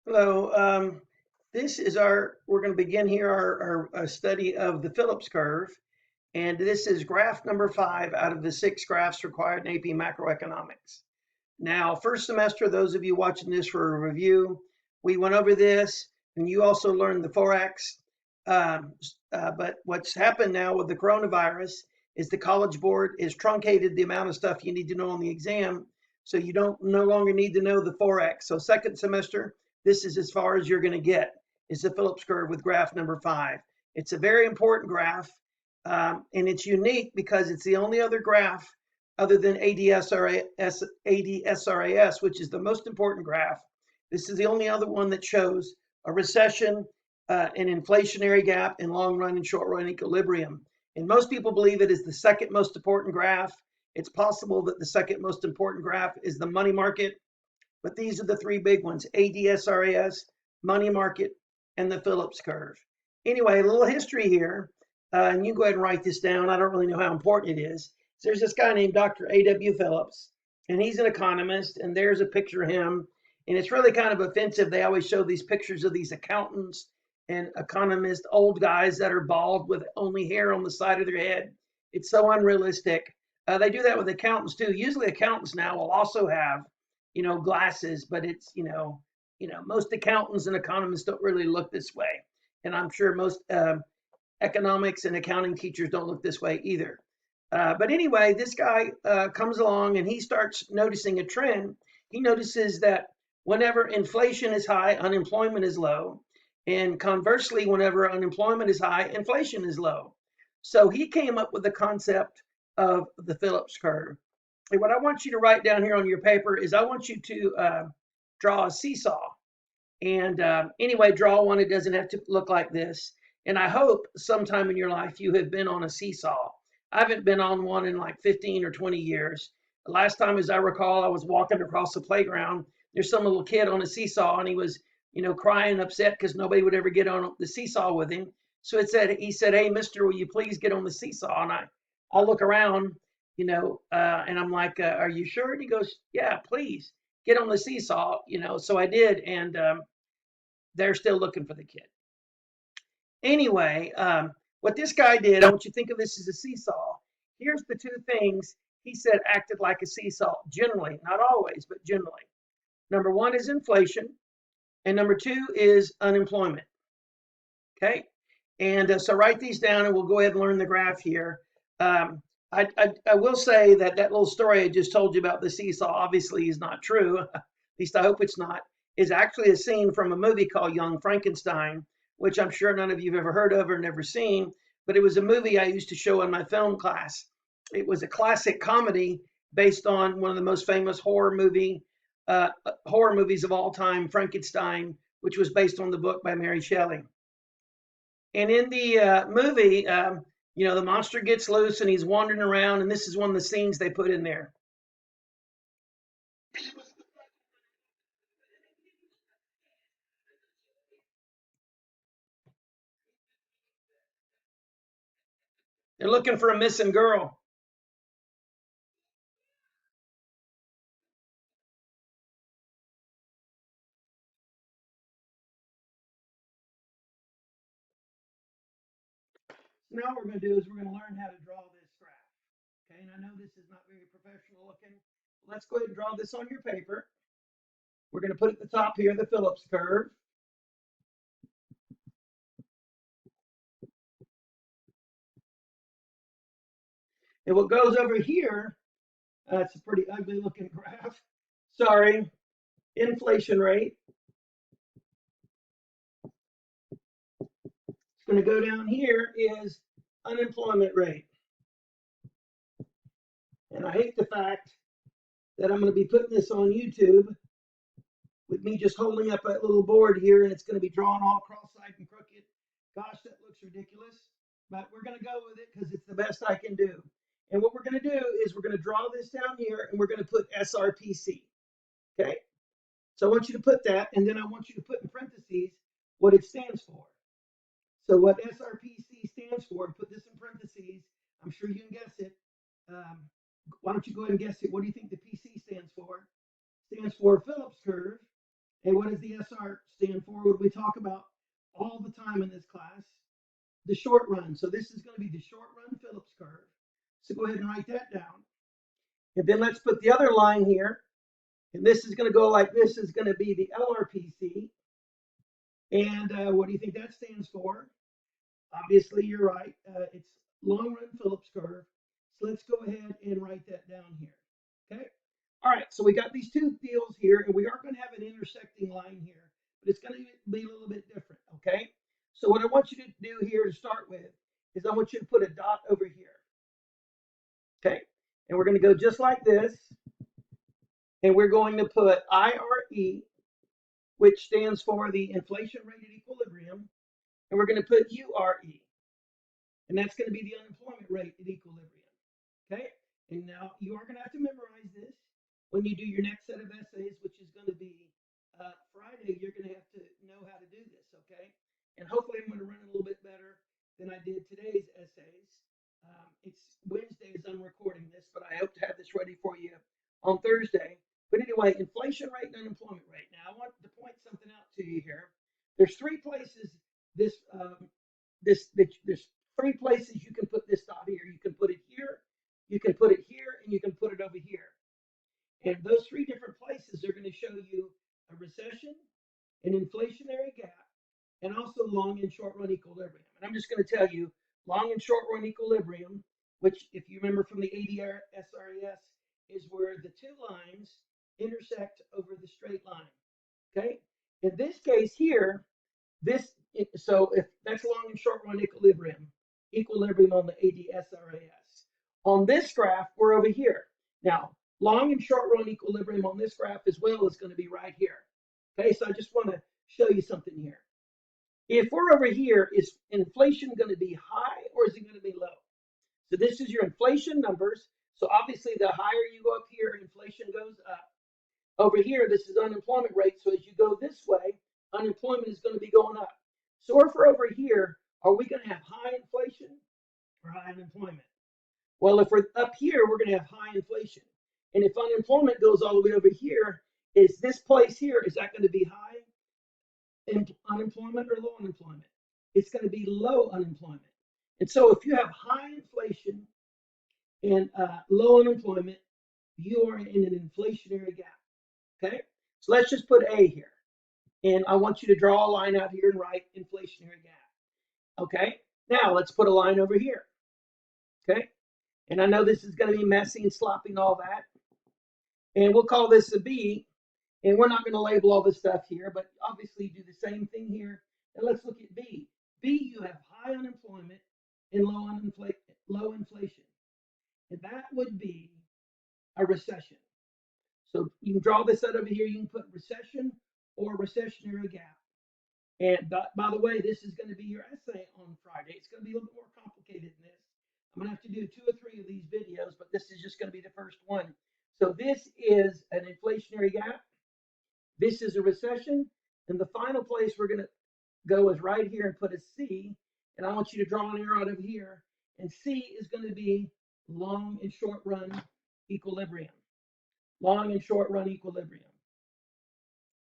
Hello. We're going to begin here our study of the Phillips curve. And this is graph number 5 out of the 6 graphs required in AP macroeconomics. Now, first semester, those of you watching this for a review, we went over this and you also learned the Forex. But what's happened now with the coronavirus is the College Board is truncated the amount of stuff you need to know on the exam. So you don't no longer need to know the Forex. So second semester, this is as far as you're going to get is the Phillips curve with graph number 5. It's a very important graph, and it's unique because it's the only other graph other than ADSRAS, which is the most important graph. This is the only other one that shows a recession, an inflationary gap, and long run and short run equilibrium. And most people believe it is the second most important graph. It's possible that the second most important graph is the money market, but these are the three big ones: ADSRAS, money market, and the Phillips curve. Anyway, a little history here, and you go ahead and write this down. I don't really know how important it is. So there's this guy named Dr. A.W. Phillips, and he's an economist, and there's a picture of him. And it's really kind of offensive. They always show these pictures of these accountants and economists, old guys that are bald with only hair on the side of their head. It's so unrealistic. They do that with accountants too. Usually accountants now will also have, glasses, but it's, most accountants and economists don't really look this way. And I'm sure most economics and accounting teachers don't look this way either. But anyway, this guy comes along and he starts noticing a trend. He notices that whenever inflation is high, unemployment is low. And conversely, whenever unemployment is high, inflation is low. So he came up with the concept of the Phillips curve. And what I want you to write down here on your paper is I want you to draw a seesaw. And anyway, draw one. It doesn't have to look like this. And I hope sometime in your life you have been on a seesaw. I haven't been on one in like 15 or 20 years. The last time, as I recall, I was walking across the playground. There's some little kid on a seesaw, and he was, crying, upset because nobody would ever get on the seesaw with him. So he said, "Hey, Mister, will you please get on the seesaw?" And I look around, and I'm like, "Are you sure?" And he goes, "Yeah, please get on the seesaw." So I did, and they're still looking for the kid. Anyway, what this guy did, I want you to think of this as a seesaw. Here's the two things he said acted like a seesaw generally, not always, but generally. Number one is inflation, and number two is unemployment. Okay, and so write these down, and we'll go ahead and learn the graph here. I will say that that little story I just told you about the seesaw obviously is not true. At least I hope it's not. Is actually a scene from a movie called Young Frankenstein, which I'm sure none of you have ever heard of or never seen. But it was a movie I used to show in my film class. It was a classic comedy based on one of the most famous horror movies of all time, Frankenstein, which was based on the book by Mary Shelley. And in the movie, the monster gets loose and he's wandering around, and this is one of the scenes they put in there. They're looking for a missing girl. So now what we're going to do is we're going to learn how to draw this graph. Okay, and I know this is not very professional looking. Let's go ahead and draw this on your paper. We're going to put at the top here the Phillips curve. And what goes over here, it's a pretty ugly looking graph. Sorry, inflation rate. It's going to go down here is unemployment rate. And I hate the fact that I'm going to be putting this on YouTube with me just holding up that little board here, and it's going to be drawn all cross-eyed and crooked. Gosh, that looks ridiculous. But we're going to go with it because it's the best I can do. And what we're going to do is we're going to draw this down here, and we're going to put SRPC. Okay? So I want you to put that, and then I want you to put in parentheses what it stands for. So what SRPC stands for, put this in parentheses. I'm sure you can guess it. Why don't you go ahead and guess it? What do you think the PC stands for? Stands for Phillips curve. And what does the SR or what we talk about all the time in this class, the short run. So this is going to be the short run Phillips curve. So go ahead and write that down. And then let's put the other line here. And this is going to go like this is going to be the LRPC. And what do you think that stands for? Obviously, you're right. It's long run Phillips curve. So let's go ahead and write that down here. Okay. All right. So we got these two deals here, and we are going to have an intersecting line here, but it's going to be a little bit different. Okay. So what I want you to do here to start with is I want you to put a dot over here. Okay. And we're going to go just like this. And we're going to put IRE, which stands for the inflation rate at equilibrium. And we're going to put URE, and that's going to be the unemployment rate at equilibrium. Okay? And now you are going to have to memorize this when you do your next set of essays, which is going to be Friday. You're going to have to know how to do this, okay? And hopefully I'm going to run a little bit better than I did today's essays. It's Wednesday as I'm recording this, but I hope to have this ready for you on Thursday. But anyway, inflation rate and unemployment rate. Now I want to point something out to you here. There's three places there's three places you can put this dot here. You can put it here, you can put it here, and you can put it over here. And those three different places are going to show you a recession, an inflationary gap, and also long and short run equilibrium. And I'm just going to tell you long and short run equilibrium, which if you remember from the ADR-SRES, is where the two lines intersect over the straight line. Okay? In this case here, so if that's long and short run equilibrium on the ADSRAS. On this graph, we're over here. Now, long and short run equilibrium on this graph as well is going to be right here. Okay, so I just want to show you something here. If we're over here, is inflation going to be high or is it going to be low? So this is your inflation numbers. So obviously, the higher you go up here, inflation goes up. Over here, this is unemployment rate. So as you go this way, unemployment is going to be going up. So if we're over here, are we going to have high inflation or high unemployment? Well, if we're up here, we're going to have high inflation. And if unemployment goes all the way over here, is this place here, is that going to be high unemployment or low unemployment? It's going to be low unemployment. And so if you have high inflation and low unemployment, you are in an inflationary gap. Okay? So let's just put A here. And I want you to draw a line out here and write inflationary gap. Okay? Now let's put a line over here. Okay? And I know this is going to be messy and sloppy and all that. And we'll call this a B. And we're not going to label all this stuff here, but obviously do the same thing here. And let's look at B. B, you have high unemployment and low inflation. And that would be a recession. So you can draw this out over here. You can put recession or recessionary gap. And by the way, this is going to be your essay on Friday. It's going to be a little bit more complicated than this. I'm going to have to do 2 or 3 of these videos, but this is just going to be the first one. So this is an inflationary gap. This is a recession. And the final place we're going to go is right here and put a C. And I want you to draw an arrow out of here. And C is going to be long and short run equilibrium. Long and short run equilibrium.